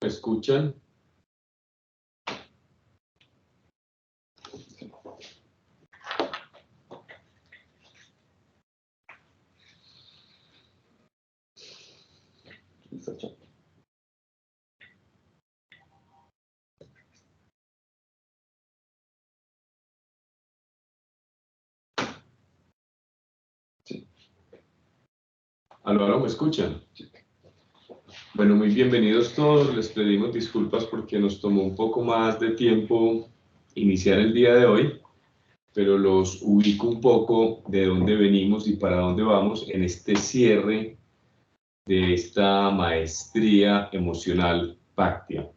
¿Me escuchan? Sí. Aló, ¿me escuchan? Bueno, muy bienvenidos todos. Les pedimos disculpas porque nos tomó un poco más de tiempo iniciar el día de hoy, pero los ubico un poco de dónde venimos y para dónde vamos en este cierre de esta maestría emocional Pactia.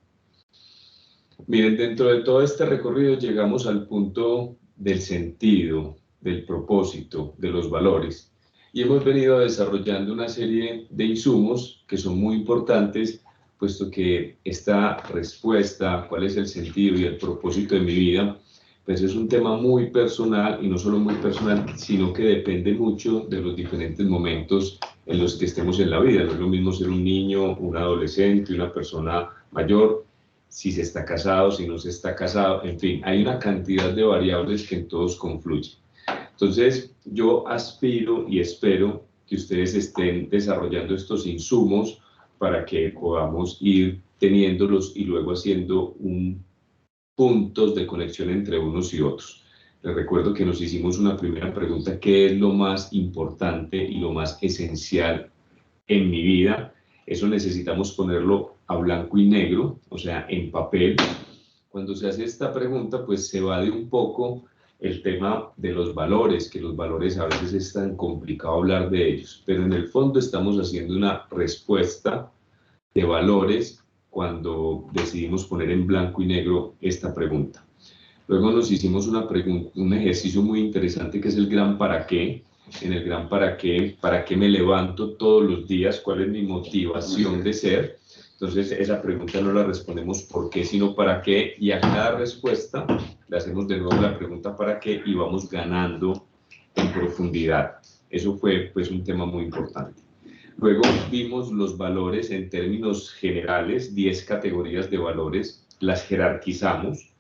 Miren, dentro de todo este recorrido llegamos al punto del sentido, del propósito, de los valores. Y hemos venido desarrollando una serie de insumos que son muy importantes, puesto que esta respuesta, cuál es el sentido y el propósito de mi vida, pues es un tema muy personal, y no solo muy personal, sino que depende mucho de los diferentes momentos en los que estemos en la vida. No es lo mismo ser un niño, un adolescente, una persona mayor, si se está casado, si no se está casado, en fin, hay una cantidad de variables que en todos confluyen. Entonces, yo aspiro y espero que ustedes estén desarrollando estos insumos para que podamos ir teniéndolos y luego haciendo puntos de conexión entre unos y otros. Les recuerdo que nos hicimos una primera pregunta: ¿qué es lo más importante y lo más esencial en mi vida? Eso necesitamos ponerlo a blanco y negro, o sea, en papel. Cuando se hace esta pregunta, pues se va de un poco el tema de los valores, que los valores a veces es tan complicado hablar de ellos, pero en el fondo estamos haciendo una respuesta de valores cuando decidimos poner en blanco y negro esta pregunta. Luego nos hicimos un ejercicio muy interesante que es el gran para qué. En el gran para qué me levanto todos los días, cuál es mi motivación de ser. Entonces esa pregunta no la respondemos por qué, sino para qué, y a cada respuesta le hacemos de nuevo la pregunta para qué y vamos ganando en profundidad. Eso fue pues un tema muy importante. Luego vimos los valores en términos generales, 10 categorías de valores, las jerarquizamos.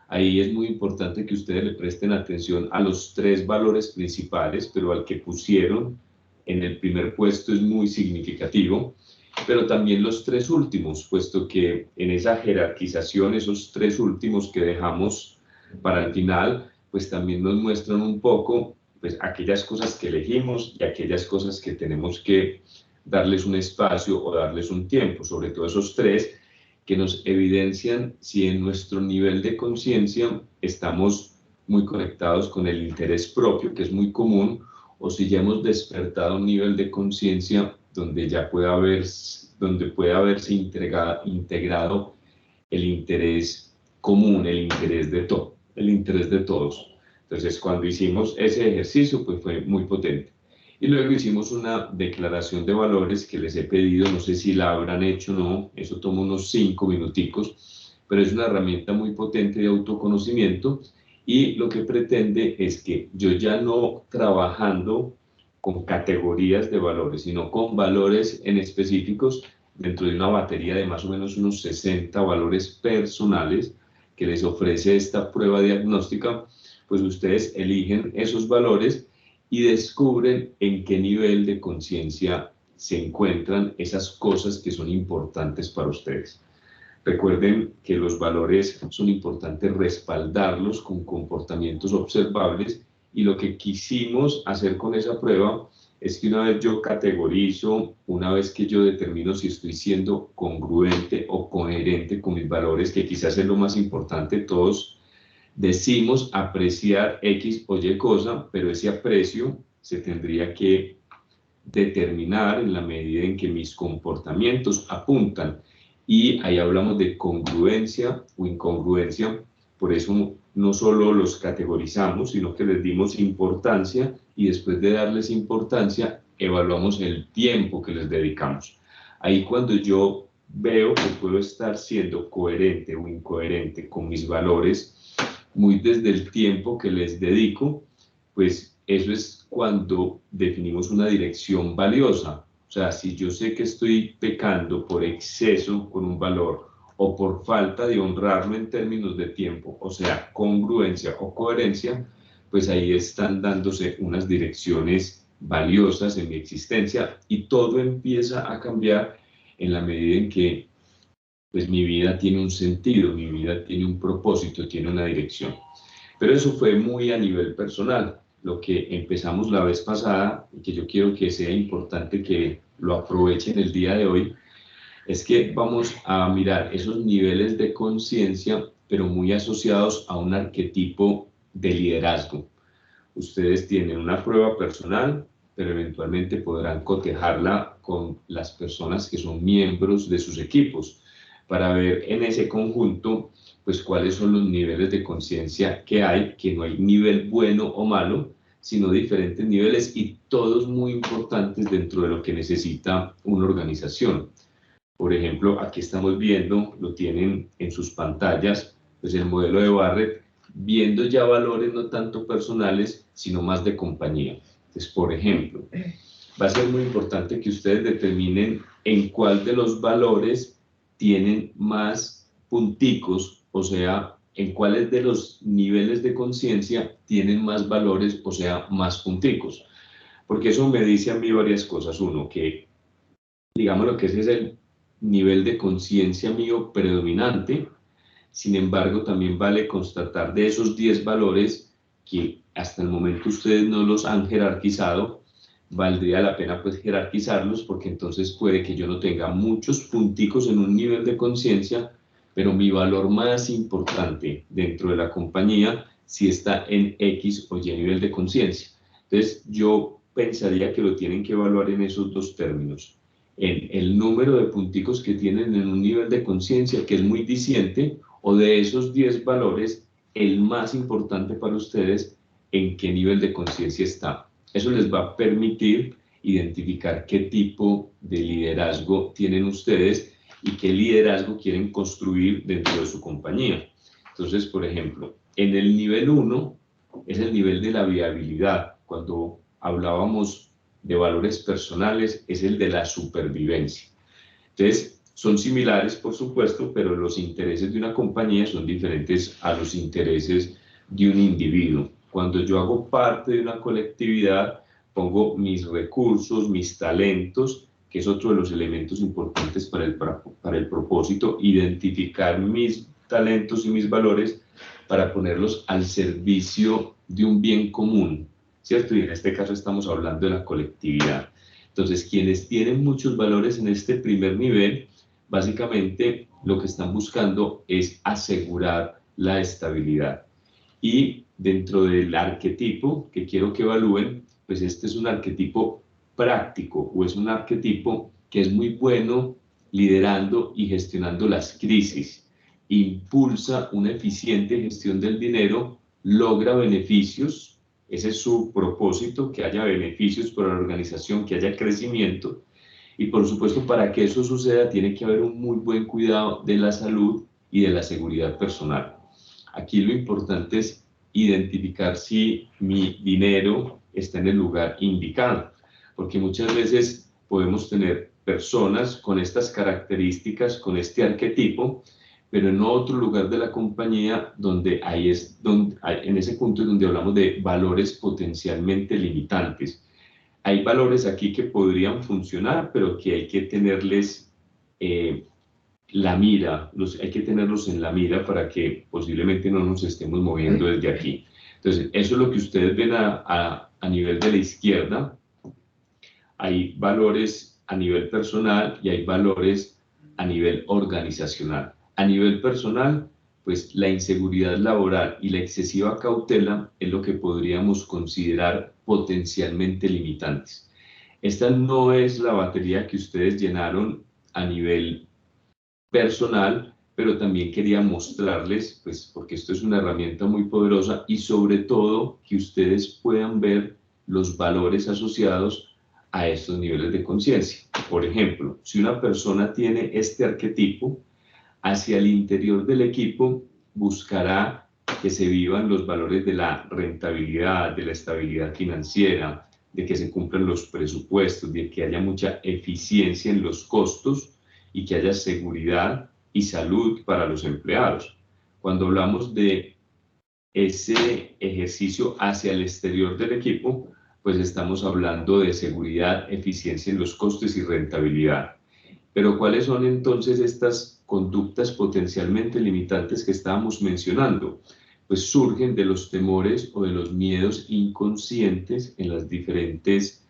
Ahí es muy importante que ustedes le presten atención a los 3 valores principales, pero al que pusieron en el primer puesto es muy significativo, pero también los 3 últimos, puesto que en esa jerarquización, esos 3 últimos que dejamos para el final, pues también nos muestran un poco pues aquellas cosas que elegimos y aquellas cosas que tenemos que darles un espacio o darles un tiempo, sobre todo esos 3 que nos evidencian si en nuestro nivel de conciencia estamos muy conectados con el interés propio, que es muy común, o si ya hemos despertado un nivel de conciencia donde ya puede haberse integrado el interés común, el interés de todos. Entonces, cuando hicimos ese ejercicio, pues fue muy potente. Y luego hicimos una declaración de valores que les he pedido, no sé si la habrán hecho o no, eso toma unos 5 minuticos, pero es una herramienta muy potente de autoconocimiento, y lo que pretende es que yo ya no trabajando con categorías de valores, sino con valores en específicos dentro de una batería de más o menos unos 60 valores personales que les ofrece esta prueba diagnóstica, pues ustedes eligen esos valores y descubren en qué nivel de conciencia se encuentran esas cosas que son importantes para ustedes. Recuerden que los valores son importantes respaldarlos con comportamientos observables, y lo que quisimos hacer con esa prueba es que una vez yo categorizo, una vez que yo determino si estoy siendo congruente o coherente con mis valores, que quizás es lo más importante, todos decimos apreciar X o Y cosa, pero ese aprecio se tendría que determinar en la medida en que mis comportamientos apuntan. Y ahí hablamos de congruencia o incongruencia, por eso no solo los categorizamos, sino que les dimos importancia, y después de darles importancia, evaluamos el tiempo que les dedicamos. Ahí cuando yo veo que puedo estar siendo coherente o incoherente con mis valores, muy desde el tiempo que les dedico, pues eso es cuando definimos una dirección valiosa. O sea, si yo sé que estoy pecando por exceso con un valor o por falta de honrarlo en términos de tiempo, o sea, congruencia o coherencia, pues ahí están dándose unas direcciones valiosas en mi existencia y todo empieza a cambiar en la medida en que pues mi vida tiene un sentido, mi vida tiene un propósito, tiene una dirección. Pero eso fue muy a nivel personal. Lo que empezamos la vez pasada, y que yo quiero que sea importante que lo aprovechen el día de hoy, es que vamos a mirar esos niveles de conciencia, pero muy asociados a un arquetipo de liderazgo. Ustedes tienen una prueba personal, pero eventualmente podrán cotejarla con las personas que son miembros de sus equipos para ver en ese conjunto pues cuáles son los niveles de conciencia que hay, que no hay nivel bueno o malo, sino diferentes niveles y todos muy importantes dentro de lo que necesita una organización. Por ejemplo, aquí estamos viendo, lo tienen en sus pantallas, pues el modelo de Barrett, viendo ya valores no tanto personales, sino más de compañía. Entonces, por ejemplo, va a ser muy importante que ustedes determinen en cuál de los valores tienen más punticos, o sea, en cuáles de los niveles de conciencia tienen más valores, o sea, más punticos. Porque eso me dice a mí varias cosas. Uno, que digamos lo que ese es el nivel de conciencia mío predominante. Sin embargo, también vale constatar de esos 10 valores que hasta el momento ustedes no los han jerarquizado, valdría la pena pues jerarquizarlos, porque entonces puede que yo no tenga muchos punticos en un nivel de conciencia, pero mi valor más importante dentro de la compañía sí está en X o Y nivel de conciencia. Entonces yo pensaría que lo tienen que evaluar en esos dos términos, en el número de punticos que tienen en un nivel de conciencia que es muy diciente, o de esos 10 valores, el más importante para ustedes, en qué nivel de conciencia está. Eso les va a permitir identificar qué tipo de liderazgo tienen ustedes y qué liderazgo quieren construir dentro de su compañía. Entonces, por ejemplo, en el nivel 1 es el nivel de la viabilidad. Cuando hablábamos de valores personales, es el de la supervivencia. Entonces, son similares, por supuesto, pero los intereses de una compañía son diferentes a los intereses de un individuo. Cuando yo hago parte de una colectividad, pongo mis recursos, mis talentos, que es otro de los elementos importantes para el propósito, identificar mis talentos y mis valores para ponerlos al servicio de un bien común, ¿cierto? Y en este caso estamos hablando de la colectividad. Entonces, quienes tienen muchos valores en este primer nivel, básicamente lo que están buscando es asegurar la estabilidad. Y dentro del arquetipo que quiero que evalúen, pues este es un arquetipo práctico o es un arquetipo que es muy bueno liderando y gestionando las crisis. Impulsa una eficiente gestión del dinero, logra beneficios, ese es su propósito, que haya beneficios para la organización, que haya crecimiento. Y por supuesto, para que eso suceda, tiene que haber un muy buen cuidado de la salud y de la seguridad personal. Aquí lo importante es identificar si mi dinero está en el lugar indicado, porque muchas veces podemos tener personas con estas características, con este arquetipo, pero en otro lugar de la compañía donde ahí es donde, en ese punto es donde hablamos de valores potencialmente limitantes. Hay valores aquí que podrían funcionar, pero que hay que tenerles la mira, hay que tenerlos en la mira para que posiblemente no nos estemos moviendo desde aquí. Entonces, eso es lo que ustedes ven a nivel de la izquierda. Hay valores a nivel personal y hay valores a nivel organizacional. A nivel personal, pues la inseguridad laboral y la excesiva cautela es lo que podríamos considerar potencialmente limitantes. Esta no es la batería que ustedes llenaron a nivel personal, pero también quería mostrarles, pues porque esto es una herramienta muy poderosa y sobre todo que ustedes puedan ver los valores asociados a estos niveles de conciencia. Por ejemplo, si una persona tiene este arquetipo, hacia el interior del equipo buscará que se vivan los valores de la rentabilidad, de la estabilidad financiera, de que se cumplan los presupuestos, de que haya mucha eficiencia en los costos y que haya seguridad y salud para los empleados. Cuando hablamos de ese ejercicio hacia el exterior del equipo, pues estamos hablando de seguridad, eficiencia en los costes y rentabilidad. Pero ¿cuáles son entonces estas conductas potencialmente limitantes que estábamos mencionando? Pues surgen de los temores o de los miedos inconscientes en las diferentes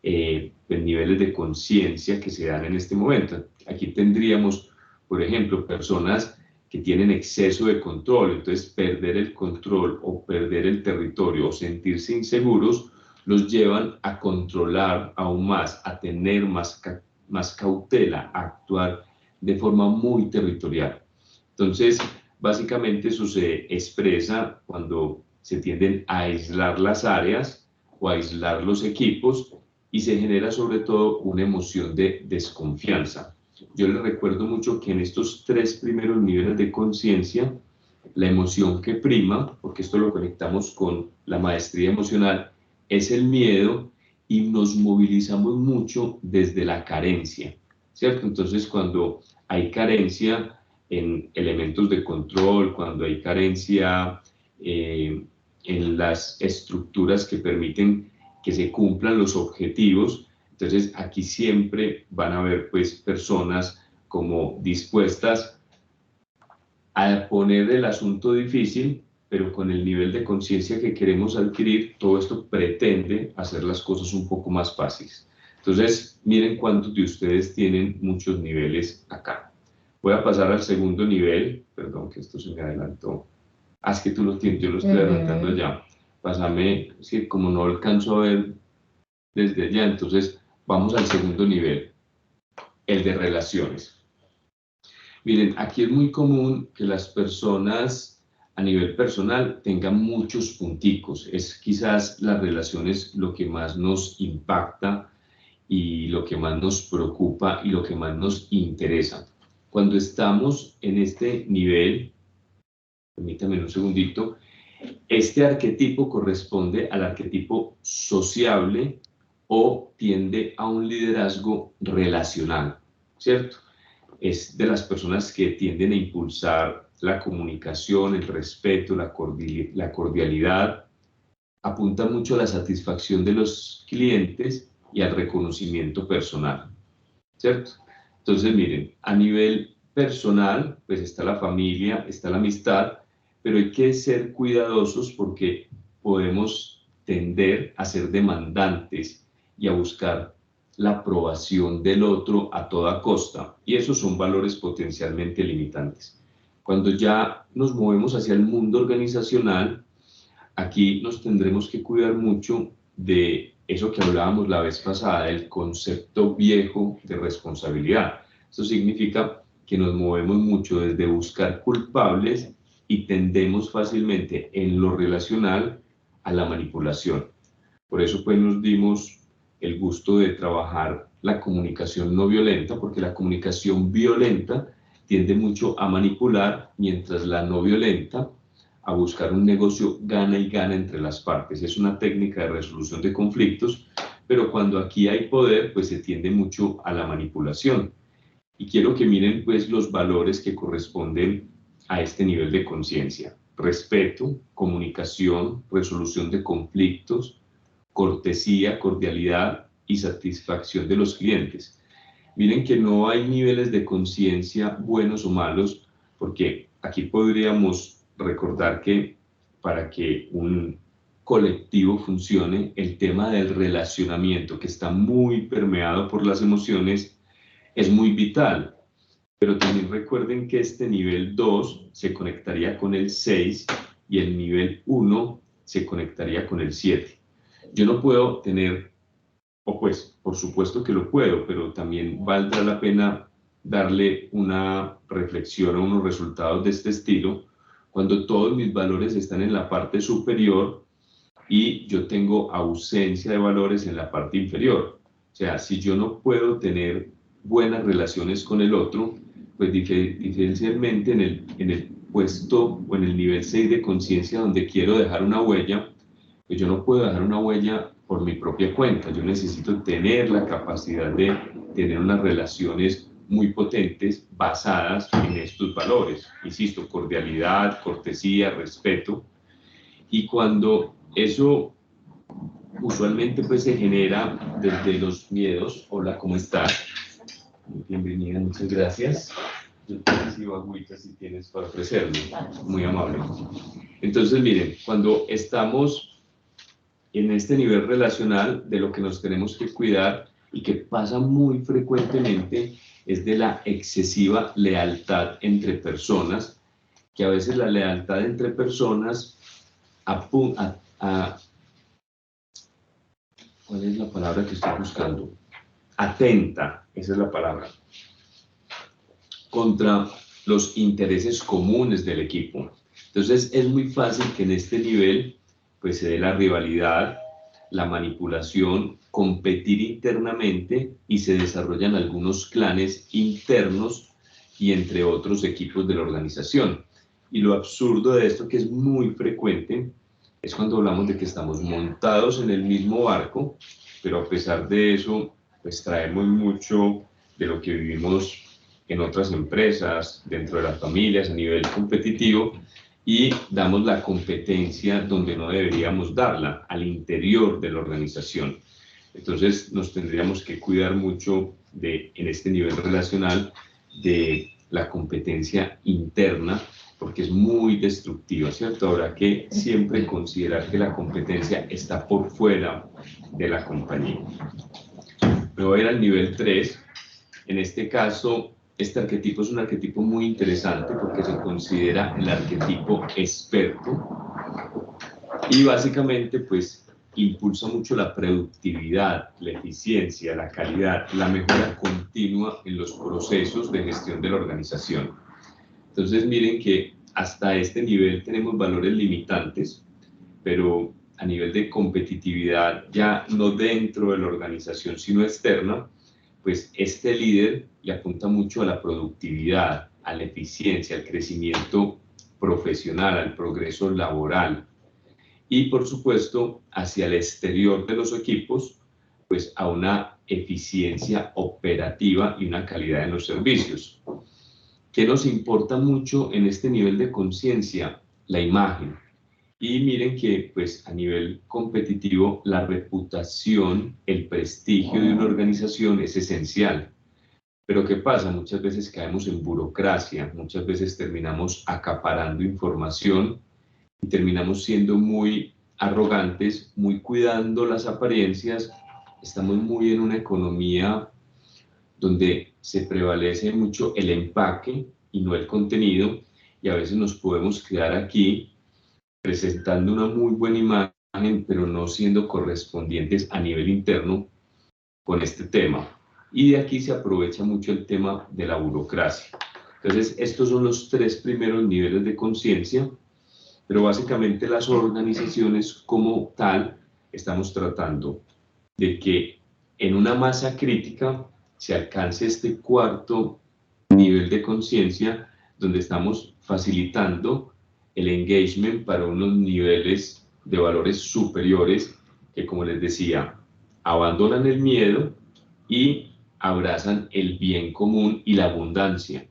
niveles de conciencia que se dan en este momento. Aquí tendríamos, por ejemplo, personas que tienen exceso de control, entonces perder el control o perder el territorio o sentirse inseguros los llevan a controlar aún más, a tener más cautela, a actuar de forma muy territorial. Entonces, básicamente eso se expresa cuando se tienden a aislar las áreas o a aislar los equipos y se genera sobre todo una emoción de desconfianza. Yo les recuerdo mucho que en estos 3 primeros niveles de conciencia, la emoción que prima, porque esto lo conectamos con la maestría emocional, es el miedo y nos movilizamos mucho desde la carencia, ¿cierto? Entonces, cuando hay carencia en elementos de control, cuando hay carencia en las estructuras que permiten que se cumplan los objetivos, entonces aquí siempre van a haber pues personas como dispuestas a poner el asunto difícil, pero con el nivel de conciencia que queremos adquirir, todo esto pretende hacer las cosas un poco más fáciles. Entonces, miren cuántos de ustedes tienen muchos niveles acá. Voy a pasar al segundo nivel, perdón que esto se me adelantó. Es que tú lo tienes, yo lo estoy adelantando ya. Pásame, es que como no alcanzo a ver desde allá, entonces vamos al segundo nivel, el de relaciones. Miren, aquí es muy común que las personas a nivel personal tengan muchos punticos. Es quizás las relaciones lo que más nos impacta y lo que más nos preocupa y lo que más nos interesa. Cuando estamos en este nivel, permítame un segundito, este arquetipo corresponde al arquetipo sociable o tiende a un liderazgo relacional, ¿cierto? Es de las personas que tienden a impulsar la comunicación, el respeto, la cordialidad, apunta mucho a la satisfacción de los clientes y al reconocimiento personal, ¿cierto? Entonces, miren, a nivel personal, pues está la familia, está la amistad, pero hay que ser cuidadosos porque podemos tender a ser demandantes y a buscar la aprobación del otro a toda costa, y esos son valores potencialmente limitantes. Cuando ya nos movemos hacia el mundo organizacional, aquí nos tendremos que cuidar mucho de eso que hablábamos la vez pasada, el concepto viejo de responsabilidad. Eso significa que nos movemos mucho desde buscar culpables y tendemos fácilmente en lo relacional a la manipulación. Por eso pues nos dimos el gusto de trabajar la comunicación no violenta, porque la comunicación violenta tiende mucho a manipular, mientras la no violenta a buscar un negocio gana y gana entre las partes. Es una técnica de resolución de conflictos, pero cuando aquí hay poder, pues se tiende mucho a la manipulación. Y quiero que miren pues los valores que corresponden a este nivel de conciencia: respeto, comunicación, resolución de conflictos, cortesía, cordialidad y satisfacción de los clientes. Miren que no hay niveles de conciencia buenos o malos, porque aquí podríamos recordar que para que un colectivo funcione, el tema del relacionamiento, que está muy permeado por las emociones, es muy vital. Pero también recuerden que este nivel 2 se conectaría con el 6 y el nivel 1 se conectaría con el 7. Yo no puedo tener, o pues por supuesto que lo puedo, pero también valdrá la pena darle una reflexión o unos resultados de este estilo cuando todos mis valores están en la parte superior y yo tengo ausencia de valores en la parte inferior. O sea, si yo no puedo tener buenas relaciones con el otro, pues diferencialmente en el puesto o en el nivel 6 de conciencia donde quiero dejar una huella, pues yo no puedo dejar una huella por mi propia cuenta. Yo necesito tener la capacidad de tener unas relaciones muy potentes basadas en estos valores. Insisto, cordialidad, cortesía, respeto. Y cuando eso usualmente pues se genera desde los miedos. Hola, ¿cómo estás? Bienvenida, muchas gracias. Yo te recibo agüita si tienes para ofrecerme. Muy amable. Entonces, miren, cuando estamos en este nivel relacional, de lo que nos tenemos que cuidar y que pasa muy frecuentemente es de la excesiva lealtad entre personas, que a veces la lealtad entre personas ¿cuál es la palabra que estoy buscando? Atenta, esa es la palabra, contra los intereses comunes del equipo. Entonces es muy fácil que en este nivel pues se dé la rivalidad, la manipulación, competir internamente y se desarrollan algunos clanes internos y entre otros equipos de la organización. Y lo absurdo de esto, que es muy frecuente, es cuando hablamos de que estamos montados en el mismo barco, pero a pesar de eso, pues traemos mucho de lo que vivimos en otras empresas, dentro de las familias, a nivel competitivo, y damos la competencia donde no deberíamos darla, al interior de la organización. Entonces nos tendríamos que cuidar mucho en este nivel relacional de la competencia interna, porque es muy destructiva, ¿cierto? Habrá que siempre considerar que la competencia está por fuera de la compañía. Me voy a ir al nivel 3. En este caso, este arquetipo es un arquetipo muy interesante porque se considera el arquetipo experto y básicamente pues impulsa mucho la productividad, la eficiencia, la calidad, la mejora continua en los procesos de gestión de la organización. Entonces miren que hasta este nivel tenemos valores limitantes, pero a nivel de competitividad, ya no dentro de la organización sino externa, pues este líder le apunta mucho a la productividad, a la eficiencia, al crecimiento profesional, al progreso laboral y por supuesto hacia el exterior de los equipos, pues a una eficiencia operativa y una calidad en los servicios. ¿Qué nos importa mucho en este nivel de conciencia? La imagen. Y miren que pues a nivel competitivo la reputación, el prestigio de una organización es esencial. Pero ¿qué pasa? Muchas veces caemos en burocracia, muchas veces terminamos acaparando información y terminamos siendo muy arrogantes, muy cuidando las apariencias. Estamos muy en una economía donde se prevalece mucho el empaque y no el contenido, y a veces nos podemos quedar aquí presentando una muy buena imagen, pero no siendo correspondientes a nivel interno con este tema. Y de aquí se aprovecha mucho el tema de la burocracia. Entonces, estos son los 3 primeros niveles de conciencia, pero básicamente las organizaciones como tal estamos tratando de que en una masa crítica se alcance este 4º nivel de conciencia, donde estamos facilitando el engagement para unos niveles de valores superiores que, como les decía, abandonan el miedo y abrazan el bien común y la abundancia.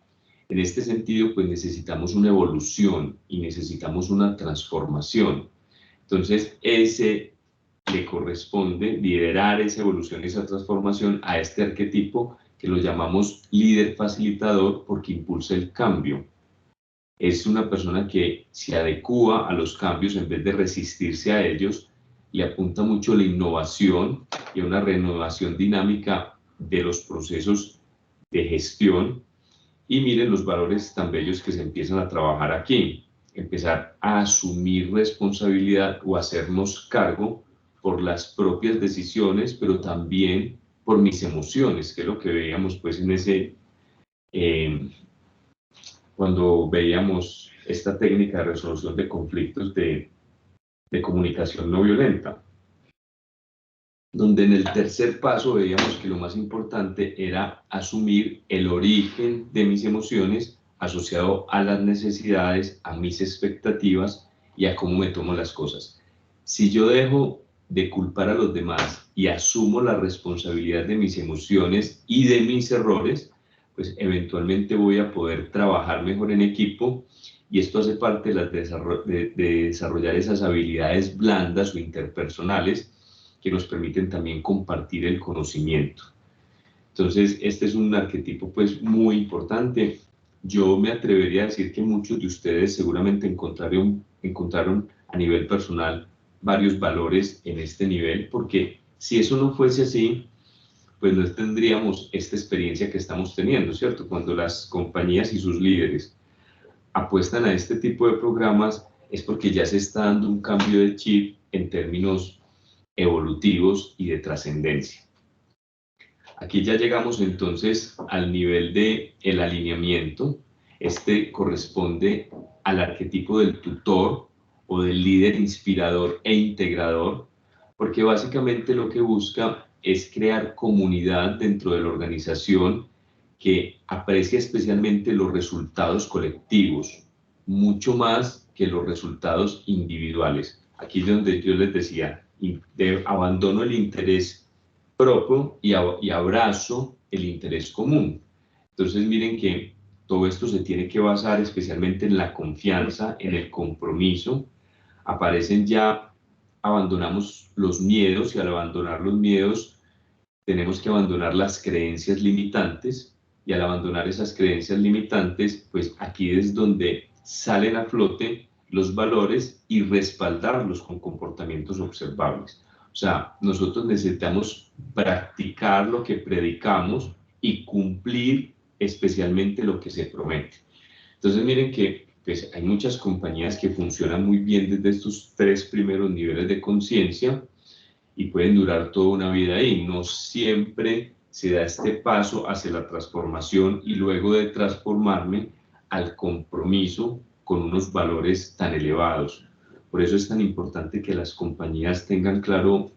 En este sentido, pues necesitamos una evolución y necesitamos una transformación. Entonces, ese le corresponde liderar esa evolución y esa transformación a este arquetipo que lo llamamos líder facilitador porque impulsa el cambio. Es una persona que se adecúa a los cambios en vez de resistirse a ellos, le apunta mucho la innovación y a una renovación dinámica de los procesos de gestión. Y miren los valores tan bellos que se empiezan a trabajar aquí. Empezar a asumir responsabilidad o hacernos cargo por las propias decisiones, pero también por mis emociones, que es lo que veíamos pues en ese, cuando veíamos esta técnica de resolución de conflictos de comunicación no violenta, donde en el tercer paso veíamos que lo más importante era asumir el origen de mis emociones asociado a las necesidades, a mis expectativas y a cómo me tomo las cosas. Si yo dejo de culpar a los demás y asumo la responsabilidad de mis emociones y de mis errores, pues eventualmente voy a poder trabajar mejor en equipo, y esto hace parte de desarrollar esas habilidades blandas o interpersonales que nos permiten también compartir el conocimiento. Entonces, este es un arquetipo pues muy importante. Yo me atrevería a decir que muchos de ustedes seguramente encontraron a nivel personal varios valores en este nivel, porque si eso no fuese así, pues no tendríamos esta experiencia que estamos teniendo, ¿cierto? Cuando las compañías y sus líderes apuestan a este tipo de programas es porque ya se está dando un cambio de chip en términos evolutivos y de trascendencia. Aquí ya llegamos entonces al nivel del alineamiento. Este corresponde al arquetipo del tutor o del líder inspirador e integrador, porque básicamente lo que busca es crear comunidad dentro de la organización que aprecia especialmente los resultados colectivos, mucho más que los resultados individuales. Aquí es donde yo les decía, abandono el interés propio y abrazo el interés común. Entonces miren que todo esto se tiene que basar especialmente en la confianza, en el compromiso. Aparecen ya, abandonamos los miedos, y al abandonar los miedos tenemos que abandonar las creencias limitantes, y al abandonar esas creencias limitantes, pues aquí es donde salen a flote los valores y respaldarlos con comportamientos observables. O sea, nosotros necesitamos practicar lo que predicamos y cumplir especialmente lo que se promete. Entonces miren que pues, hay muchas compañías que funcionan muy bien desde estos 3 primeros niveles de conciencia y pueden durar toda una vida ahí. No siempre se da este paso hacia la transformación y luego de transformarme al compromiso con unos valores tan elevados. Por eso es tan importante que las compañías tengan claro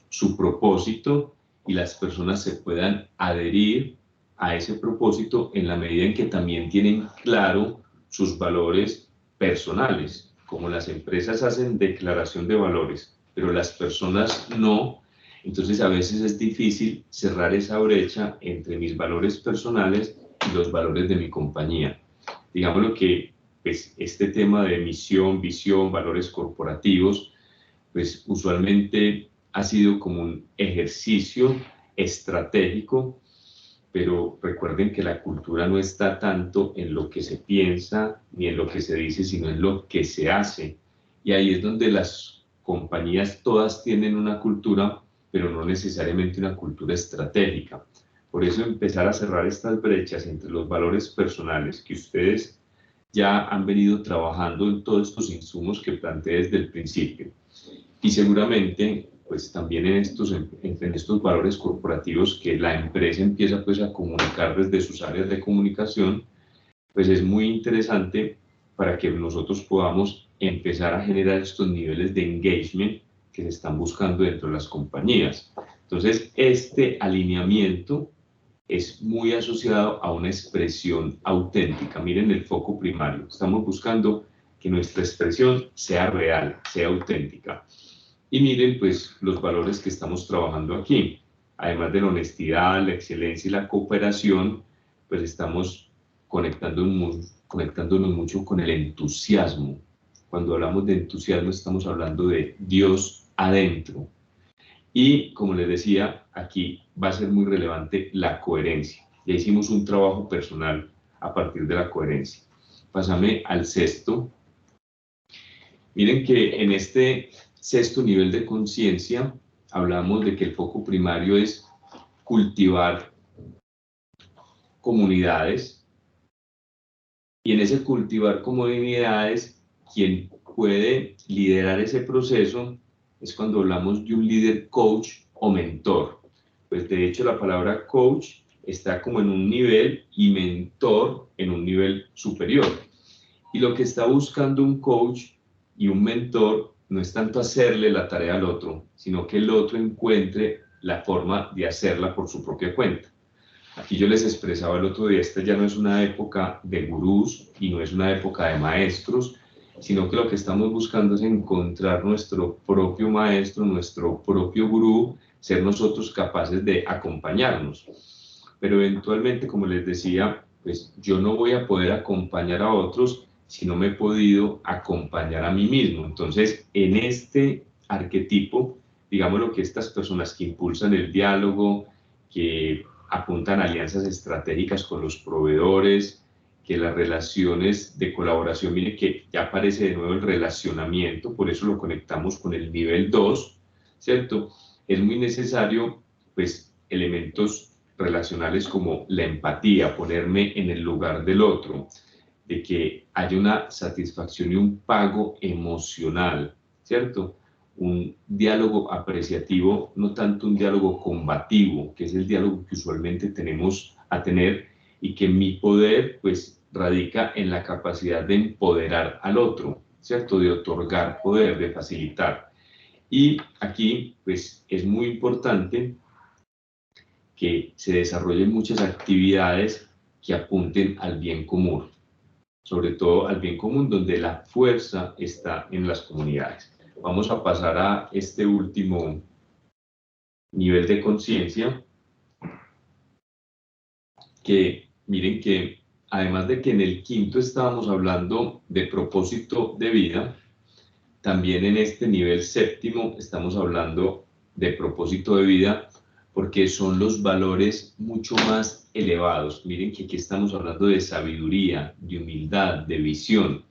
su propósito y las personas se puedan adherir a ese propósito en la medida en que también tienen claro sus valores personales. Como las empresas hacen declaración de valores, pero las personas no, entonces a veces es difícil cerrar esa brecha entre mis valores personales y los valores de mi compañía. Digámoslo que pues, este tema de misión, visión, valores corporativos, pues usualmente ha sido como un ejercicio estratégico, pero recuerden que la cultura no está tanto en lo que se piensa ni en lo que se dice, sino en lo que se hace. Y ahí es donde las compañías todas tienen una cultura, pero no necesariamente una cultura estratégica. Por eso empezar a cerrar estas brechas entre los valores personales que ustedes ya han venido trabajando en todos estos insumos que planteé desde el principio. Y seguramente pues también en estos valores corporativos que la empresa empieza pues a comunicar desde sus áreas de comunicación, pues es muy interesante para que nosotros podamos empezar a generar estos niveles de engagement que se están buscando dentro de las compañías. Entonces, este alineamiento es muy asociado a una expresión auténtica. Miren el foco primario. Estamos buscando que nuestra expresión sea real, sea auténtica. Y miren, pues, los valores que estamos trabajando aquí. Además de la honestidad, la excelencia y la cooperación, pues estamos conectándonos mucho con el entusiasmo. Cuando hablamos de entusiasmo, estamos hablando de Dios adentro. Y, como les decía, aquí va a ser muy relevante la coherencia. Ya hicimos un trabajo personal a partir de la coherencia. Pásame al sexto. Miren que en este sexto nivel de conciencia hablamos de que el foco primario es cultivar comunidades, y en ese cultivar comunidades, quien puede liderar ese proceso es cuando hablamos de un líder coach o mentor. Pues de hecho la palabra coach está como en un nivel y mentor en un nivel superior. Y lo que está buscando un coach y un mentor no es tanto hacerle la tarea al otro, sino que el otro encuentre la forma de hacerla por su propia cuenta. Aquí yo les expresaba el otro día, esta ya no es una época de gurús y no es una época de maestros, sino que lo que estamos buscando es encontrar nuestro propio maestro, nuestro propio gurú, ser nosotros capaces de acompañarnos. pero eventualmente, como les decía, pues yo no voy a poder acompañar a otros si no me he podido acompañar a mí mismo. Entonces, en este arquetipo, digamos lo que estas personas que impulsan el diálogo, que apuntan a alianzas estratégicas con los proveedores, que las relaciones de colaboración, mire que ya aparece de nuevo el relacionamiento, por eso lo conectamos con el nivel 2, ¿cierto? Es muy necesario, pues, elementos relacionales como la empatía, ponerme en el lugar del otro, de que haya una satisfacción y un pago emocional, ¿cierto? Un diálogo apreciativo, no tanto un diálogo combativo, que es el diálogo que usualmente tenemos a tener y que mi poder, pues, radica en la capacidad de empoderar al otro, ¿cierto? De otorgar poder, de facilitar. Y aquí, pues, es muy importante que se desarrollen muchas actividades que apunten al bien común, sobre todo al bien común donde la fuerza está en las comunidades. Vamos a pasar a este último nivel de conciencia, que miren que además de que en el quinto estábamos hablando de propósito de vida, también en este nivel séptimo estamos hablando de propósito de vida porque son los valores mucho más elevados. Miren que aquí estamos hablando de sabiduría, de humildad, de visión,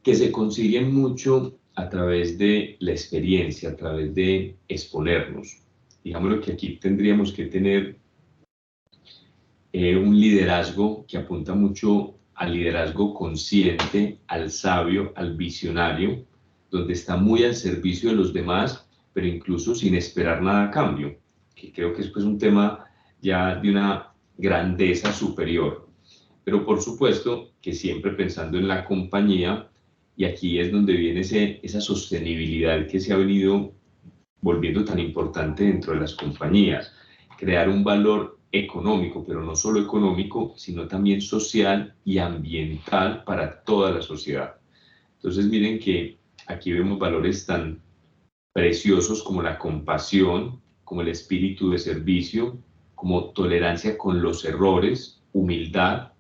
que se consiguen mucho a través de la experiencia, a través de exponernos. Digámoslo que aquí tendríamos que tener un liderazgo que apunta mucho al liderazgo consciente, al sabio, al visionario, donde está muy al servicio de los demás, pero incluso sin esperar nada a cambio, que creo que es pues un tema ya de una grandeza superior. Pero por supuesto que siempre pensando en la compañía, y aquí es donde viene esa sostenibilidad que se ha venido volviendo tan importante dentro de las compañías, crear un valor económico, pero no solo económico, sino también social y ambiental para toda la sociedad. Entonces miren que aquí vemos valores tan preciosos como la compasión, como el espíritu de servicio, como tolerancia con los errores, humildad,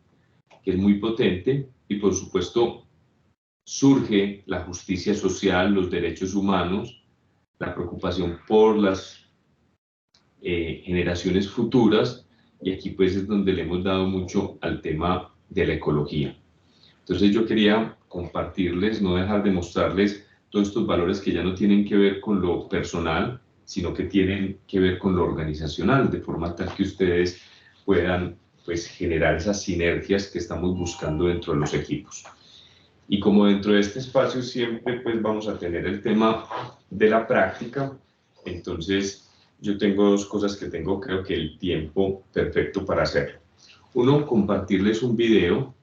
que es muy potente, y por supuesto surge la justicia social, los derechos humanos, la preocupación por las generaciones futuras, y aquí pues es donde le hemos dado mucho al tema de la ecología. Entonces yo quería compartirles, no dejar de mostrarles todos estos valores que ya no tienen que ver con lo personal, sino que tienen que ver con lo organizacional, de forma tal que ustedes puedan pues generar esas sinergias que estamos buscando dentro de los equipos. Y como dentro de este espacio siempre pues vamos a tener el tema de la práctica, entonces yo tengo dos cosas que tengo creo que el tiempo perfecto para hacer. Uno, compartirles un video.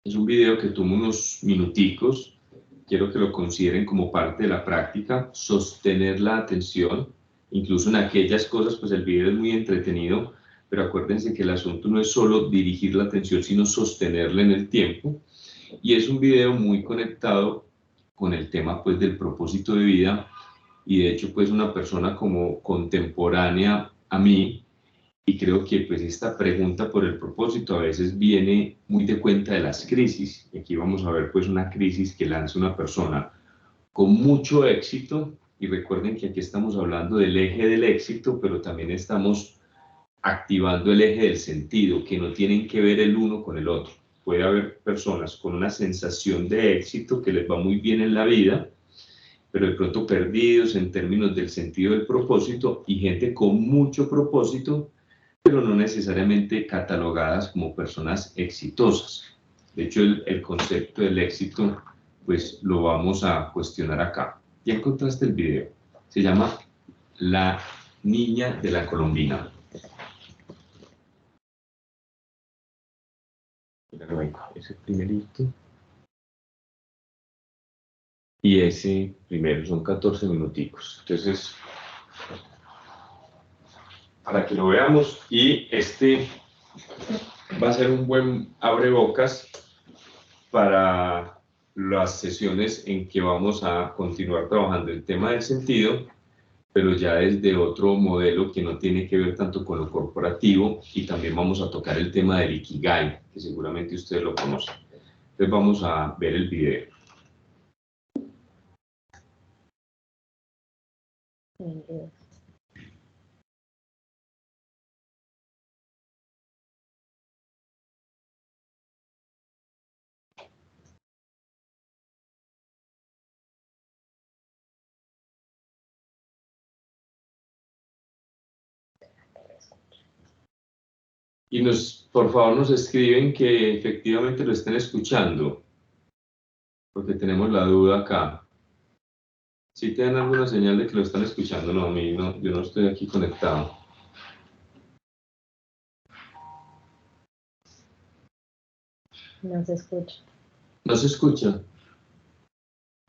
Es un video que toma unos minuticos. Quiero que lo consideren como parte de la práctica, sostener la atención, incluso en aquellas cosas, pues el video es muy entretenido, pero acuérdense que el asunto no es solo dirigir la atención, sino sostenerla en el tiempo. Y es un video muy conectado con el tema pues del propósito de vida, y de hecho pues una persona como contemporánea a mí, y creo que pues esta pregunta por el propósito a veces viene muy de cuenta de las crisis. Y aquí vamos a ver pues una crisis que lanza una persona con mucho éxito, y recuerden que aquí estamos hablando del eje del éxito, pero también estamos activando el eje del sentido, que no tienen que ver el uno con el otro. Puede haber personas con una sensación de éxito que les va muy bien en la vida, pero de pronto perdidos en términos del sentido del propósito, y gente con mucho propósito, pero no necesariamente catalogadas como personas exitosas. De hecho, el concepto del éxito, pues lo vamos a cuestionar acá. Ya encontraste el video. Se llama La Niña de la Colombina. Ese primerito. Y ese primero, son 14 minuticos. Entonces, para que lo veamos, y este va a ser un buen abrebocas para las sesiones en que vamos a continuar trabajando el tema del sentido, pero ya desde otro modelo que no tiene que ver tanto con lo corporativo, y también vamos a tocar el tema del Ikigai, que seguramente ustedes lo conocen. Entonces vamos a ver el video. Y por favor nos escriben que efectivamente lo estén escuchando, porque tenemos la duda acá. Si tienen alguna señal de que lo están escuchando, no, a mí no, yo no estoy aquí conectado. No se escucha. ¿No se escucha?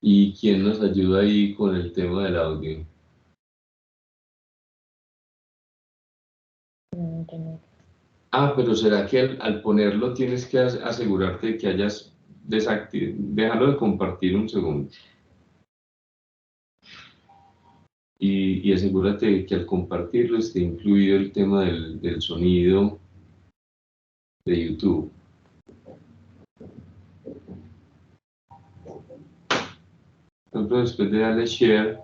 ¿Y quién nos ayuda ahí con el tema del audio? No, internet. Ah, pero ¿será que al ponerlo tienes que asegurarte de que hayas desactivado? Déjalo de compartir un segundo. Y asegúrate de que al compartirlo esté incluido el tema del sonido de YouTube. Por ejemplo, después de darle share,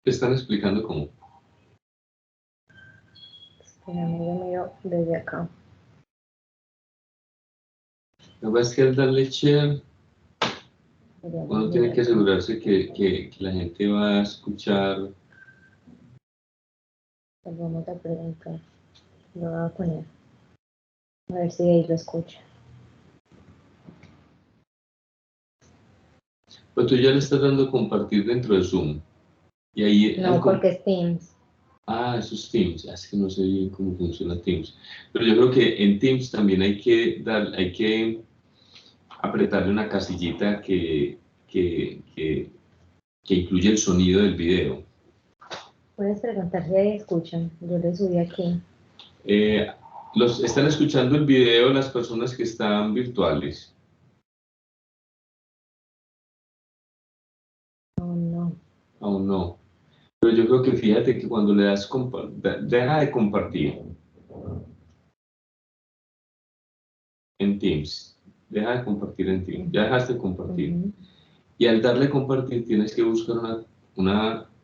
te están explicando cómo. Espérame, yo miro desde acá. Lo que pasa es que al darle share, uno tiene que Desde acá. asegurarse que la gente va a escuchar. Pues vamos a preguntar. Lo voy a poner. A ver si ahí lo escucha. Pero tú ya le estás dando a compartir dentro de Zoom. Y ahí No, porque es Teams. Ah, esos Teams, es que no sé bien cómo funciona Teams. Pero yo creo que en Teams también hay que apretarle una casillita que, que, que incluye el sonido del video. Puedes preguntar si ahí escuchan. Yo le subí aquí. Eh, ¿Están escuchando el video las personas que están virtuales? Oh, no. Aún no. Pero yo creo que fíjate que cuando le das, deja de compartir en Teams. Deja de compartir en Teams. Ya dejaste de compartir. Y al darle compartir tienes que buscar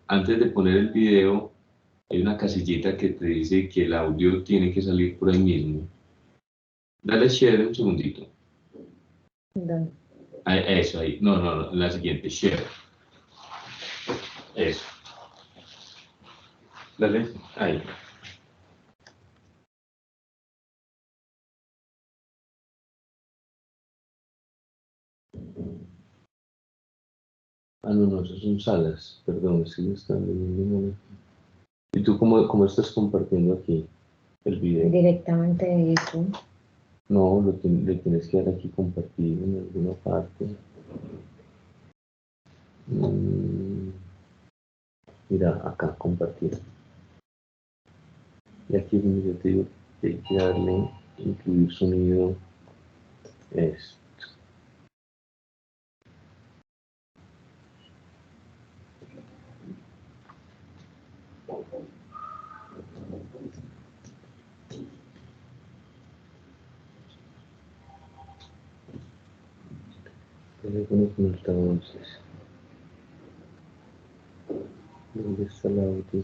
antes de poner el video, hay una casillita que te dice que el audio tiene que salir por ahí mismo. Dale share un segundito. ¿Dónde? Eso ahí. No, no, no, la siguiente, share. Eso. Dale, ahí. Ah, no, no, esos son salas. Perdón, es que no están leyendo. ¿Y tú cómo estás compartiendo aquí el video? Directamente de YouTube. No, le tienes que dar aquí compartir en alguna parte. Mira, acá, compartir. Y aquí es donde yo te digo que hay que darle, incluir sonido. Es. Teléfono con altavoces. ¿Dónde está el audio?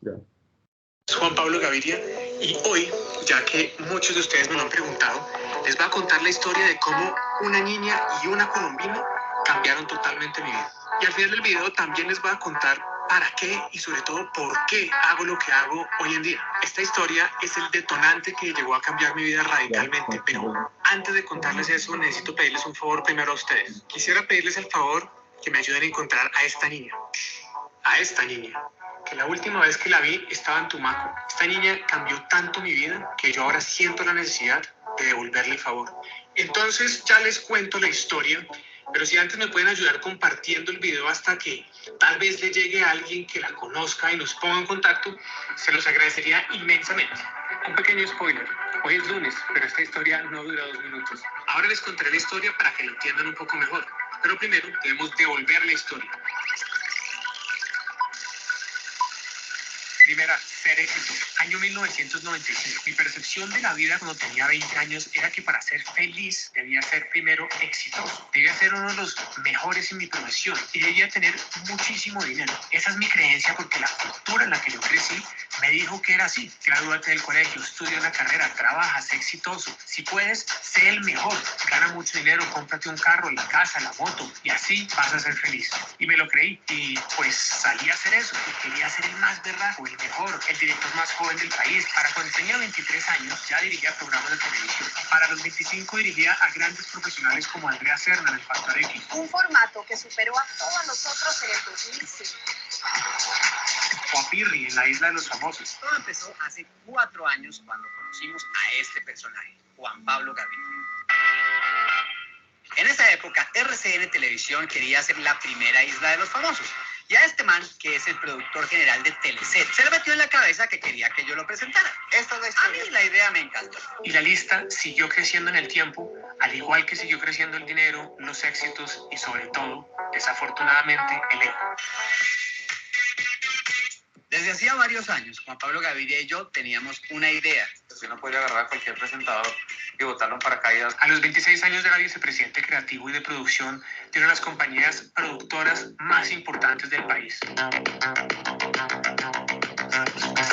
Ya. Juan Pablo Gaviria, y hoy, ya que muchos de ustedes me lo han preguntado, les voy a contar la historia de cómo una niña y una colombina cambiaron totalmente mi vida. Y al final del video también les voy a contar para qué y sobre todo por qué hago lo que hago hoy en día. Esta historia es el detonante que llegó a cambiar mi vida radicalmente, pero antes de contarles eso necesito pedirles un favor primero a ustedes. Quisiera pedirles el favor que me ayuden a encontrar a esta niña. Que la última vez que la vi estaba en Tumaco. Esta niña cambió tanto mi vida que yo ahora siento la necesidad de devolverle el favor. Entonces ya les cuento la historia, pero si antes me pueden ayudar compartiendo el video hasta que tal vez le llegue a alguien que la conozca y nos ponga en contacto, se los agradecería inmensamente. Un pequeño spoiler. Hoy es lunes, pero esta historia no dura 2 minutos. Ahora les contaré la historia para que lo entiendan un poco mejor. Pero primero debemos devolver la historia. Primera, ser éxito. Año 1995. Mi percepción de la vida cuando tenía 20 años era que para ser feliz debía ser primero exitoso. Debía ser uno de los mejores en mi profesión y debía tener muchísimo dinero. Esa es mi creencia porque la cultura en la que yo crecí me dijo que era así. Gradúate del colegio, estudia una carrera, trabaja, sé exitoso. Si puedes, sé el mejor. Gana mucho dinero, cómprate un carro, la casa, la moto y así vas a ser feliz. Y me lo creí y pues salí a hacer eso. Y quería ser el más berraco, el mejor, el director más joven del país. Para cuando tenía 23 años ya dirigía programas de televisión. Para los 25 dirigía a grandes profesionales como Andrea Serna en el Factor X. Un formato que superó a todos los otros en el 2005. O a Pirri en la Isla de los Famosos. Todo empezó hace 4 años cuando conocimos a este personaje, Juan Pablo Gaviria. En esa época, RCN Televisión quería ser la primera Isla de los Famosos. Y a este man, que es el productor general de Teleset, se le metió en la cabeza que quería que yo lo presentara. Esta es la historia. A mí la idea me encantó. Y la lista siguió creciendo en el tiempo, al igual que siguió creciendo el dinero, los éxitos y sobre todo, desafortunadamente, el ego. Desde hacía varios años, Juan Pablo Gaviria y yo teníamos una idea. Yo no podría agarrar a cualquier presentador y botarlo en paracaídas. A los 26 años era vicepresidente creativo y de producción de una de las compañías productoras más importantes del país.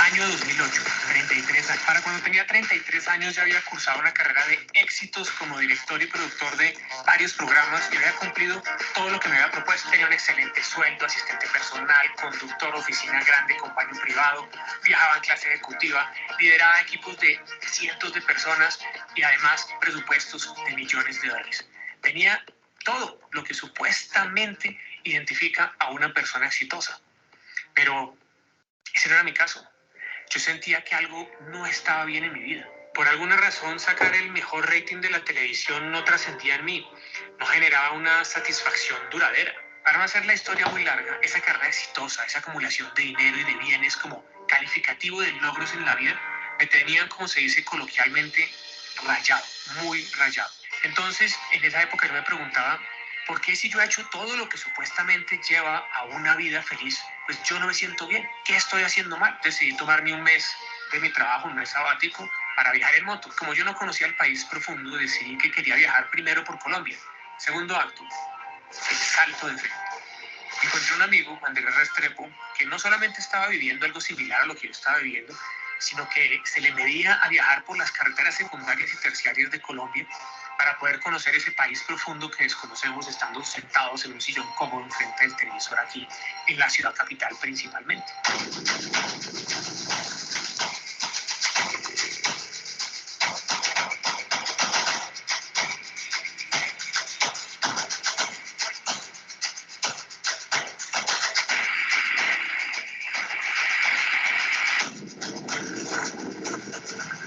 Año 2008, 33 años. Para cuando tenía 33 años ya había cursado una carrera de éxitos como director y productor de varios programas y había cumplido todo lo que me había propuesto. Tenía un excelente sueldo, asistente personal, conductor, oficina grande con baño privado, viajaba en clase ejecutiva, lideraba equipos de cientos de personas y además presupuestos de millones de dólares. Tenía todo lo que supuestamente identifica a una persona exitosa. Pero ese no era mi caso. Yo sentía que algo no estaba bien en mi vida. Por alguna razón, sacar el mejor rating de la televisión no trascendía en mí. No generaba una satisfacción duradera. Para no hacer la historia muy larga, esa carrera exitosa, esa acumulación de dinero y de bienes como calificativo de logros en la vida, me tenían, como se dice coloquialmente, rayado, muy rayado. Entonces, en esa época yo me preguntaba, ¿por qué si yo he hecho todo lo que supuestamente lleva a una vida feliz, pues yo no me siento bien? ¿Qué estoy haciendo mal? Decidí tomarme un mes de mi trabajo, un mes sabático, para viajar en moto. Como yo no conocía el país profundo, decidí que quería viajar primero por Colombia. Segundo acto, el salto de fe. Encontré un amigo, Andrés Restrepo, que no solamente estaba viviendo algo similar a lo que yo estaba viviendo, sino que se le medía a viajar por las carreteras secundarias y terciarias de Colombia para poder conocer ese país profundo que desconocemos estando sentados en un sillón cómodo enfrente del televisor aquí en la ciudad capital principalmente.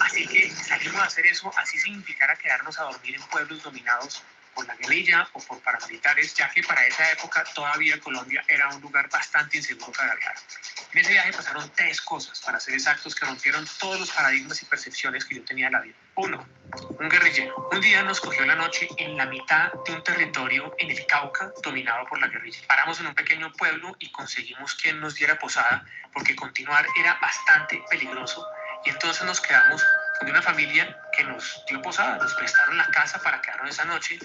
Así que salimos a hacer eso, así significara quedarnos a dormir en pueblos dominados por la guerrilla o por paramilitares, ya que para esa época todavía Colombia era un lugar bastante inseguro para viajar. En ese viaje pasaron 3 cosas, para ser exactos, que rompieron todos los paradigmas y percepciones que yo tenía de la vida. 1. Un guerrillero. Un día nos cogió la noche en la mitad de un territorio en el Cauca dominado por la guerrilla. Paramos en un pequeño pueblo y conseguimos quien nos diera posada porque continuar era bastante peligroso y entonces nos quedamos con una familia que nos dio posada, nos prestaron la casa para quedarnos esa noche,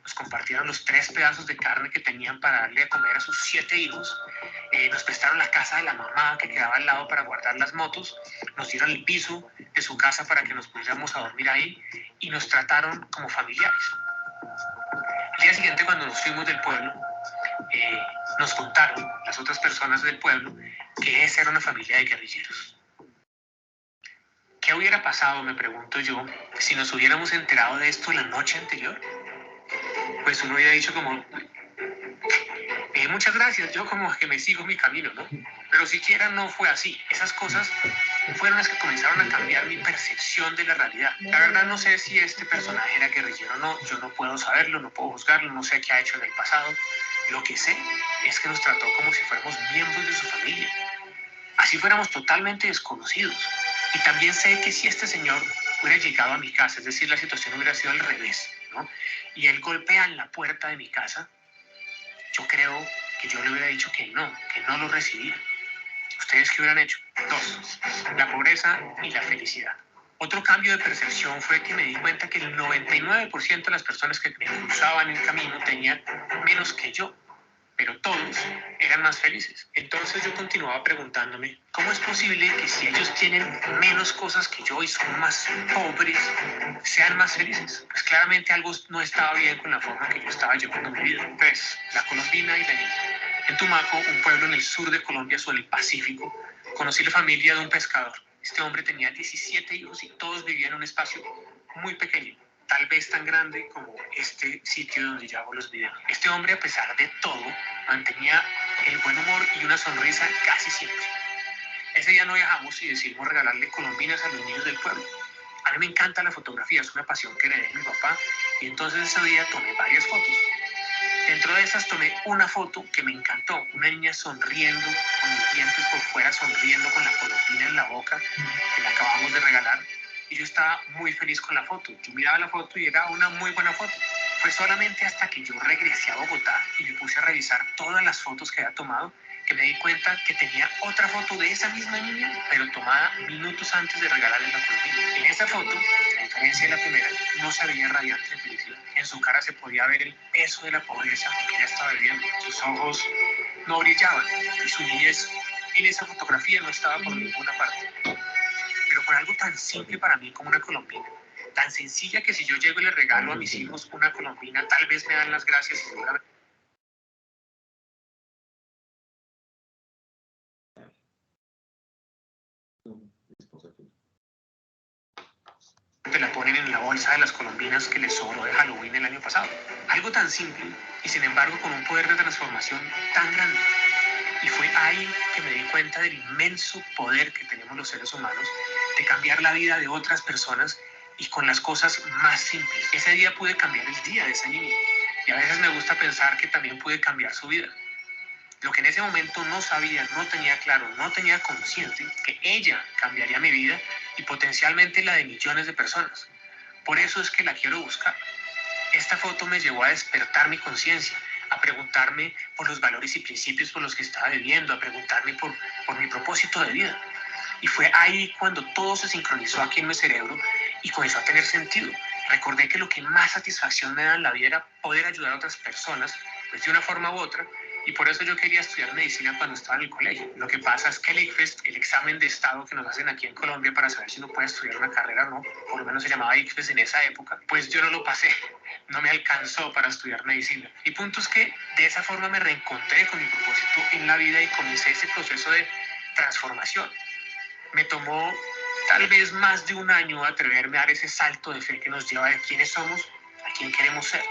nos compartieron los 3 pedazos de carne que tenían para darle a comer a sus 7 hijos, nos prestaron la casa de la mamá que quedaba al lado para guardar las motos, nos dieron el piso de su casa para que nos pudiéramos a dormir ahí y nos trataron como familiares. Al día siguiente, cuando nos fuimos del pueblo, nos contaron las otras personas del pueblo que esa era una familia de guerrilleros. ¿Qué hubiera pasado, me pregunto yo, si nos hubiéramos enterado de esto la noche anterior? Pues uno hubiera dicho como, muchas gracias, yo como que me sigo mi camino, ¿no? Pero siquiera no fue así. Esas cosas fueron las que comenzaron a cambiar mi percepción de la realidad. La verdad no sé si este personaje era guerrillero o no, yo no puedo saberlo, no puedo juzgarlo, no sé qué ha hecho en el pasado. Lo que sé es que nos trató como si fuéramos miembros de su familia. Así fuéramos totalmente desconocidos. Y también sé que si este señor hubiera llegado a mi casa, es decir, la situación hubiera sido al revés, ¿no? Y él golpea en la puerta de mi casa, yo creo que yo le hubiera dicho que no lo recibía. ¿Ustedes qué hubieran hecho? 2. La pobreza y la felicidad. Otro cambio de percepción fue que me di cuenta que el 99% de las personas que me cruzaban el camino tenían menos que yo, pero todos eran más felices. Entonces yo continuaba preguntándome, ¿cómo es posible que si ellos tienen menos cosas que yo y son más pobres, sean más felices? Pues claramente algo no estaba bien con la forma que yo estaba llevando mi vida. 3. La colombina y la niña. En Tumaco, un pueblo en el sur de Colombia, sobre el Pacífico, conocí la familia de un pescador. Este hombre tenía 17 hijos y todos vivían en un espacio muy pequeño, tal vez tan grande como este sitio donde yo hago los videos. Este hombre, a pesar de todo, mantenía el buen humor y una sonrisa casi siempre. Ese día no viajamos y decidimos regalarle colombinas a los niños del pueblo. A mí me encanta la fotografía, es una pasión que heredé de mi papá, y entonces ese día tomé varias fotos. Dentro de esas tomé una foto que me encantó, una niña sonriendo, con los dientes por fuera, sonriendo con la colombina en la boca, que le acabamos de regalar. Y yo estaba muy feliz con la foto. Yo miraba la foto y era una muy buena foto. Fue solamente hasta que yo regresé a Bogotá y me puse a revisar todas las fotos que había tomado, que me di cuenta que tenía otra foto de esa misma niña, pero tomada minutos antes de regalarle la colombina. En esa foto, a diferencia de la primera, no se veía radiante de felicidad. En su cara se podía ver el peso de la pobreza que ella estaba viviendo. Sus ojos no brillaban y su niñez en esa fotografía no estaba por ninguna parte. Pero por algo tan simple para mí como una colombina, tan sencilla que si yo llego y le regalo a mis hijos una colombina, tal vez me dan las gracias y seguramente la ponen en la bolsa de las colombinas que les sobró de Halloween el año pasado. Algo tan simple y sin embargo con un poder de transformación tan grande. Y fue ahí que me di cuenta del inmenso poder que tenemos los seres humanos de cambiar la vida de otras personas y con las cosas más simples. Ese día pude cambiar el día de esa niña y a veces me gusta pensar que también pude cambiar su vida. Lo que en ese momento no sabía, no tenía claro, no tenía consciente que ella cambiaría mi vida y potencialmente la de millones de personas. Por eso es que la quiero buscar. Esta foto me llevó a despertar mi conciencia, a preguntarme por los valores y principios por los que estaba viviendo, a preguntarme por mi propósito de vida. Y fue ahí cuando todo se sincronizó aquí en mi cerebro y comenzó a tener sentido. Recordé que lo que más satisfacción me da en la vida era poder ayudar a otras personas, pues de una forma u otra, y por eso yo quería estudiar medicina cuando estaba en el colegio. Lo que pasa es que el ICFES, el examen de estado que nos hacen aquí en Colombia para saber si uno puede estudiar una carrera o no, por lo menos se llamaba ICFES en esa época, pues yo no lo pasé, no me alcanzó para estudiar medicina. Y punto es que de esa forma me reencontré con mi propósito en la vida y comencé ese proceso de transformación. Me tomó tal vez más de un año atreverme a dar ese salto de fe que nos lleva de quiénes somos a quién queremos ser.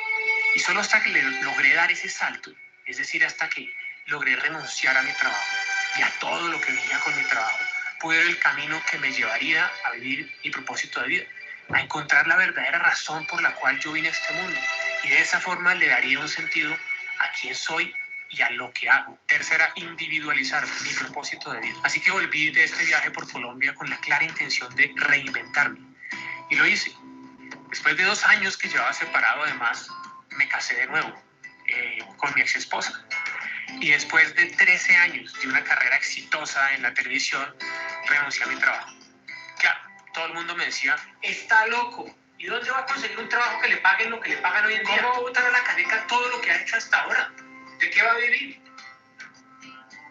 Y solo hasta que logré dar ese salto, es decir, hasta que logré renunciar a mi trabajo y a todo lo que venía con mi trabajo, pude ver el camino que me llevaría a vivir mi propósito de vida, a encontrar la verdadera razón por la cual yo vine a este mundo. Y de esa forma le daría un sentido a quién soy y a lo que hago. Tercera, individualizar mi propósito de vida. Así que volví de este viaje por Colombia con la clara intención de reinventarme. Y lo hice. Después de 2 años que llevaba separado, además, me casé de nuevo con mi ex esposa. Y después de 13 años de una carrera exitosa en la televisión, renuncié a mi trabajo. Claro, todo el mundo me decía, está loco, ¿Y dónde va a conseguir un trabajo que le paguen lo que le pagan hoy en día? ¿Cómo va a botar a la caneca todo lo que ha hecho hasta ahora? ¿De qué va a vivir?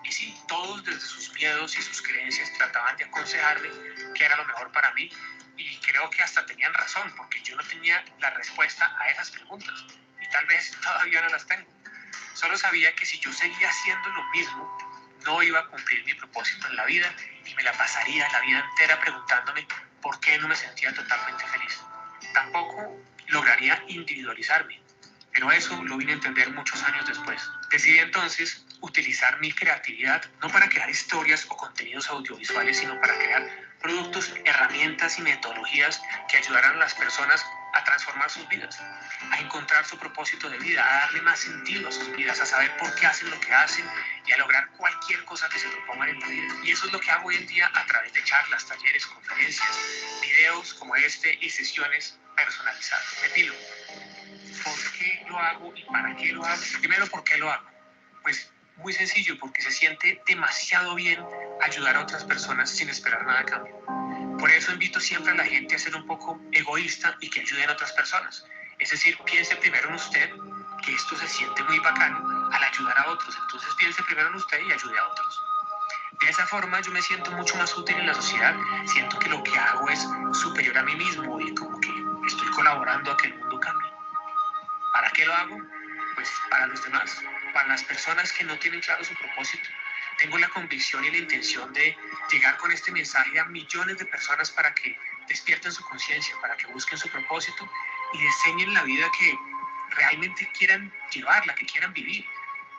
Y sí, todos desde sus miedos y sus creencias trataban de aconsejarme qué era lo mejor para mí, y creo que hasta tenían razón, porque yo no tenía la respuesta a esas preguntas, y tal vez todavía no las tengo. Solo sabía que si yo seguía haciendo lo mismo, no iba a cumplir mi propósito en la vida, y me la pasaría la vida entera preguntándome por qué no me sentía totalmente feliz. Tampoco lograría individualizarme, pero eso lo vine a entender muchos años después. Decidí entonces utilizar mi creatividad no para crear historias o contenidos audiovisuales, sino para crear productos, herramientas y metodologías que ayudaran a las personas a transformar sus vidas, a encontrar su propósito de vida, a darle más sentido a sus vidas, a saber por qué hacen lo que hacen y a lograr cualquier cosa que se propongan en la vida. Y eso es lo que hago hoy en día a través de charlas, talleres, conferencias, videos como este y sesiones personalizadas. Epílogo. ¿Por qué lo hago y para qué lo hago? Primero, ¿por qué lo hago? Pues muy sencillo, porque se siente demasiado bien ayudar a otras personas sin esperar nada a cambio. Por eso invito siempre a la gente a ser un poco egoísta y que ayuden a otras personas. Es decir, piense primero en usted, que esto se siente muy bacano al ayudar a otros. Entonces piense primero en usted y ayude a otros. De esa forma yo me siento mucho más útil en la sociedad, siento que lo que hago es superior a mí mismo y como que estoy colaborando a que el mundo cambie. ¿Para qué lo hago? Pues para los demás, para las personas que no tienen claro su propósito. Tengo la convicción y la intención de llegar con este mensaje a millones de personas para que despierten su conciencia, para que busquen su propósito y diseñen la vida que realmente quieran llevar, la que quieran vivir.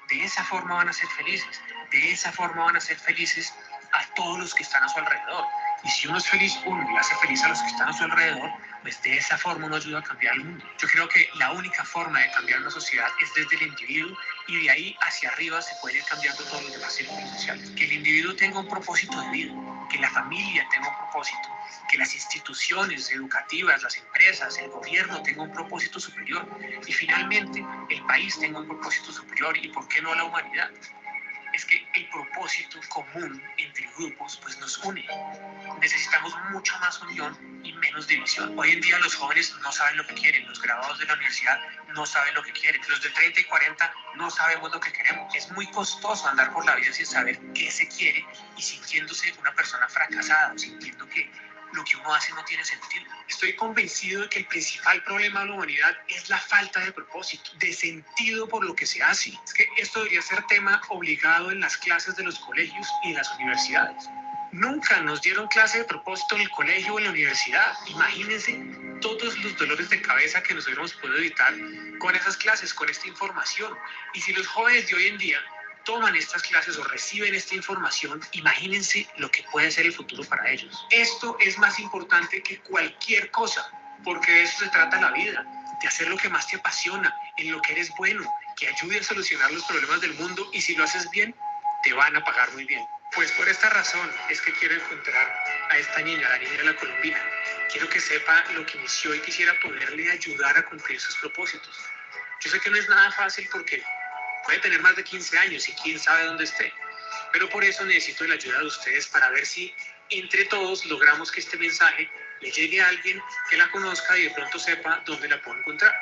De esa forma van a ser felices, de esa forma van a ser felices a todos los que están a su alrededor. Y si uno es feliz uno y hace feliz a los que están a su alrededor, pues de esa forma uno ayuda a cambiar el mundo. Yo creo que la única forma de cambiar una sociedad es desde el individuo, y de ahí hacia arriba se puede ir cambiando todos los demás círculos sociales. Que el individuo tenga un propósito de vida, que la familia tenga un propósito, que las instituciones educativas, las empresas, el gobierno tenga un propósito superior, y finalmente el país tenga un propósito superior, y por qué no la humanidad. Es que el propósito común entre grupos pues nos une. Necesitamos mucha más unión y menos división. Hoy en día los jóvenes no saben lo que quieren, los graduados de la universidad no saben lo que quieren, los de 30 y 40 no sabemos lo que queremos. Es muy costoso andar por la vida sin saber qué se quiere y sintiéndose una persona fracasada, sintiendo que lo que uno hace no tiene sentido. Estoy convencido de que el principal problema de la humanidad es la falta de propósito, de sentido por lo que se hace. Es que esto debería ser tema obligado en las clases de los colegios y en las universidades. Nunca nos dieron clase de propósito en el colegio o en la universidad. Imagínense todos los dolores de cabeza que nos hubiéramos podido evitar con esas clases, con esta información. Y si los jóvenes de hoy en día toman estas clases o reciben esta información, imagínense lo que puede ser el futuro para ellos. Esto es más importante que cualquier cosa, porque de eso se trata la vida, de hacer lo que más te apasiona, en lo que eres bueno, que ayude a solucionar los problemas del mundo, y si lo haces bien, te van a pagar muy bien. Pues por esta razón es que quiero encontrar a esta niña, la niña de la Colombina. Quiero que sepa lo que inició y quisiera poderle ayudar a cumplir sus propósitos. Yo sé que no es nada fácil porque puede tener más de 15 años y quién sabe dónde esté, pero por eso necesito la ayuda de ustedes para ver si entre todos logramos que este mensaje le llegue a alguien que la conozca y de pronto sepa dónde la puedo encontrar.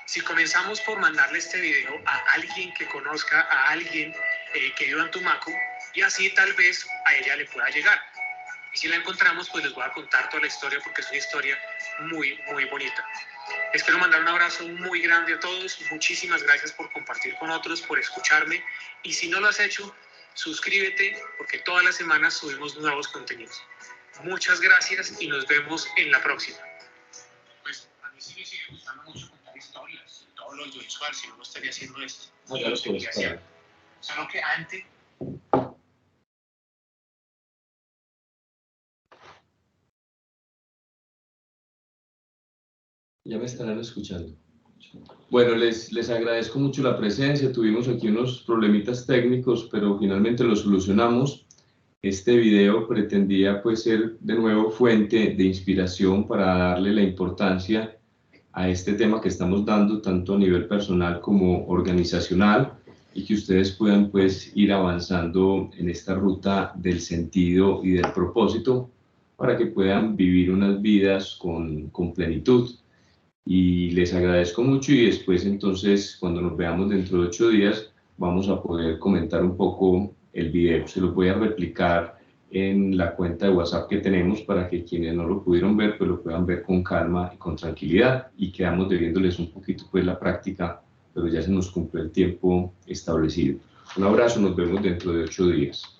Si comenzamos por mandarle este video a alguien que conozca, a alguien que viva en Tumaco, y así tal vez a ella le pueda llegar. Y si la encontramos, pues les voy a contar toda la historia, porque es una historia muy, muy bonita. Espero mandar un abrazo muy grande a todos. Muchísimas gracias por compartir con otros, por escucharme. Y si no lo has hecho, suscríbete, porque todas las semanas subimos nuevos contenidos. Muchas gracias y nos vemos en la próxima. Pues a mí sí me sigue gustando mucho contar historias, todo lo audiovisual, si no, no estaría haciendo esto. No, ya lo estoy haciendo. Solo que antes... Ya me estarán escuchando. Bueno, les agradezco mucho la presencia. Tuvimos aquí unos problemitas técnicos, pero finalmente los solucionamos. Este video pretendía pues ser de nuevo fuente de inspiración para darle la importancia a este tema que estamos dando, tanto a nivel personal como organizacional, y que ustedes puedan pues ir avanzando en esta ruta del sentido y del propósito para que puedan vivir unas vidas con plenitud. Y les agradezco mucho y después entonces cuando nos veamos dentro de 8 días vamos a poder comentar un poco el video. Se los voy a replicar en la cuenta de WhatsApp que tenemos para que quienes no lo pudieron ver pues lo puedan ver con calma y con tranquilidad, y quedamos debiéndoles un poquito pues la práctica, pero ya se nos cumplió el tiempo establecido. Un abrazo, nos vemos dentro de 8 días.